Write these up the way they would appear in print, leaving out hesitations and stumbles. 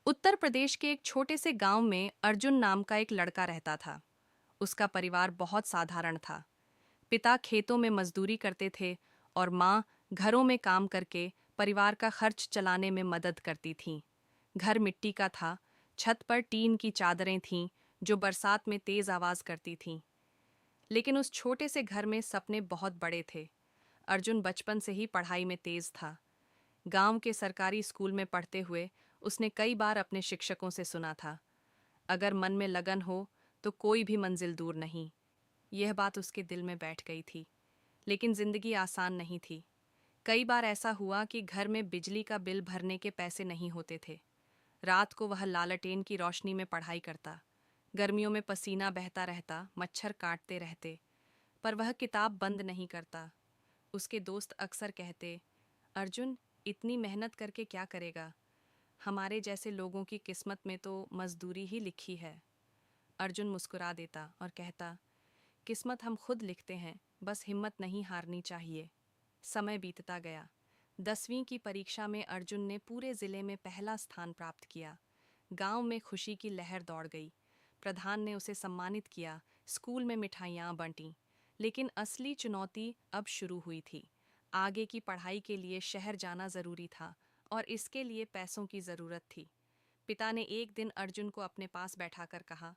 उत्तर प्रदेश के एक छोटे से गांव में अर्जुन नाम का एक लड़का रहता था। उसका परिवार बहुत साधारण था। पिता खेतों में मजदूरी करते थे और माँ घरों में काम करके परिवार का खर्च चलाने में मदद करती थीं। घर मिट्टी का था, छत पर टीन की चादरें थीं जो बरसात में तेज आवाज करती थीं। लेकिन उस छोटे से घर में सपने बहुत बड़े थे। अर्जुन बचपन से ही पढ़ाई में तेज था। गांव के सरकारी स्कूल में पढ़ते हुए उसने कई बार अपने शिक्षकों से सुना था, अगर मन में लगन हो तो कोई भी मंजिल दूर नहीं। यह बात उसके दिल में बैठ गई थी। लेकिन जिंदगी आसान नहीं थी। कई बार ऐसा हुआ कि घर में बिजली का बिल भरने के पैसे नहीं होते थे। रात को वह लालटेन की रोशनी में पढ़ाई करता। गर्मियों में पसीना बहता रहता, मच्छर काटते रहते, पर वह किताब बंद नहीं करता। उसके दोस्त अक्सर कहते, अर्जुन इतनी मेहनत करके क्या करेगा, हमारे जैसे लोगों की किस्मत में तो मजदूरी ही लिखी है। अर्जुन मुस्कुरा देता और कहता, किस्मत हम खुद लिखते हैं, बस हिम्मत नहीं हारनी चाहिए। समय बीतता गया। 10वीं की परीक्षा में अर्जुन ने पूरे जिले में पहला स्थान प्राप्त किया। गांव में खुशी की लहर दौड़ गई। प्रधान ने उसे सम्मानित किया, स्कूल में मिठाइयाँ बंटीं। लेकिन असली चुनौती अब शुरू हुई थी। आगे की पढ़ाई के लिए शहर जाना जरूरी था और इसके लिए पैसों की जरूरत थी। पिता ने एक दिन अर्जुन को अपने पास बैठाकर कहा,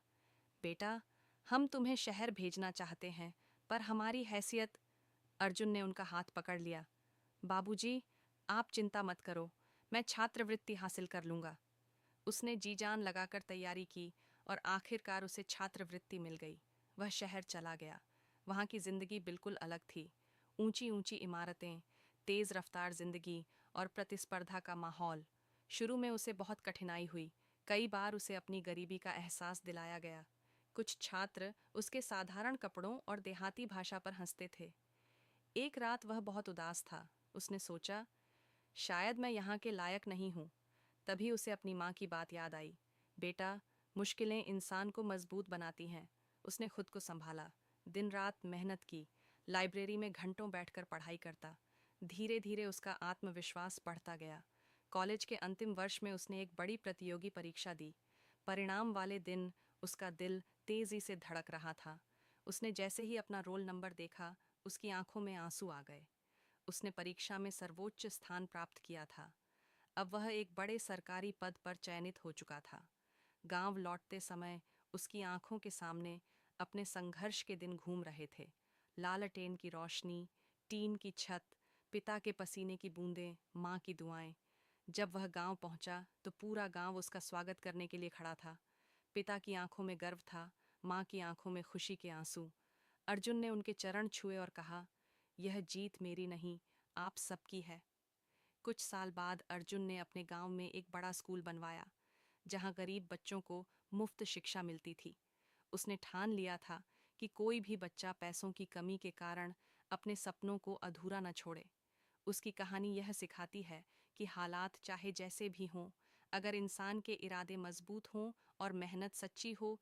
बेटा, हम तुम्हें शहर भेजना चाहते हैं, पर हमारी हैसियत। अर्जुन ने उनका हाथ पकड़ लिया। बाबूजी, आप चिंता मत करो, मैं छात्रवृत्ति हासिल कर लूंगा। उसने जी जान लगाकर तैयारी की और आखिरकार उसे छात्रवृत्ति मिल गई। वह शहर चला गया। वहाँ की जिंदगी बिल्कुल अलग थी। ऊंची ऊंची इमारतें, तेज रफ्तार जिंदगी और प्रतिस्पर्धा का माहौल। शुरू में उसे बहुत कठिनाई हुई। कई बार उसे अपनी गरीबी का एहसास दिलाया गया। कुछ छात्र उसके साधारण कपड़ों और देहाती भाषा पर हंसते थे। एक रात वह बहुत उदास था। उसने सोचा, शायद मैं यहाँ के लायक नहीं हूँ। तभी उसे अपनी माँ की बात याद आई। बेटा, मुश्किलें इंसान को मजबूत बनाती हैं। उसने खुद को संभाला, दिन रात मेहनत की, लाइब्रेरी में घंटों बैठकर पढ़ाई करता। धीरे धीरे उसका आत्मविश्वास बढ़ता गया। कॉलेज के अंतिम वर्ष में उसने एक बड़ी प्रतियोगी परीक्षा दी। परिणाम वाले दिन उसका दिल तेजी से धड़क रहा था। उसने जैसे ही अपना रोल नंबर देखा, उसकी आंखों में आंसू आ गए। उसने परीक्षा में सर्वोच्च स्थान प्राप्त किया था। अब वह एक बड़े सरकारी पद पर चयनित हो चुका था। गांव लौटते समय उसकी आंखों के सामने अपने संघर्ष के दिन घूम रहे थे। लालटेन की रोशनी, टीन की छत, पिता के पसीने की बूंदें, माँ की दुआएं। जब वह गांव पहुंचा तो पूरा गांव उसका स्वागत करने के लिए खड़ा था। पिता की आंखों में गर्व था, माँ की आंखों में खुशी के आंसू। अर्जुन ने उनके चरण छुए और कहा, यह जीत मेरी नहीं, आप सबकी है। कुछ साल बाद अर्जुन ने अपने गांव में एक बड़ा स्कूल बनवाया, जहां गरीब बच्चों को मुफ्त शिक्षा मिलती थी। उसने ठान लिया था कि कोई भी बच्चा पैसों की कमी के कारण अपने सपनों को अधूरा न छोड़े। उसकी कहानी यह सिखाती है कि हालात चाहे जैसे भी हों, अगर इंसान के इरादे मजबूत हों और मेहनत सच्ची हो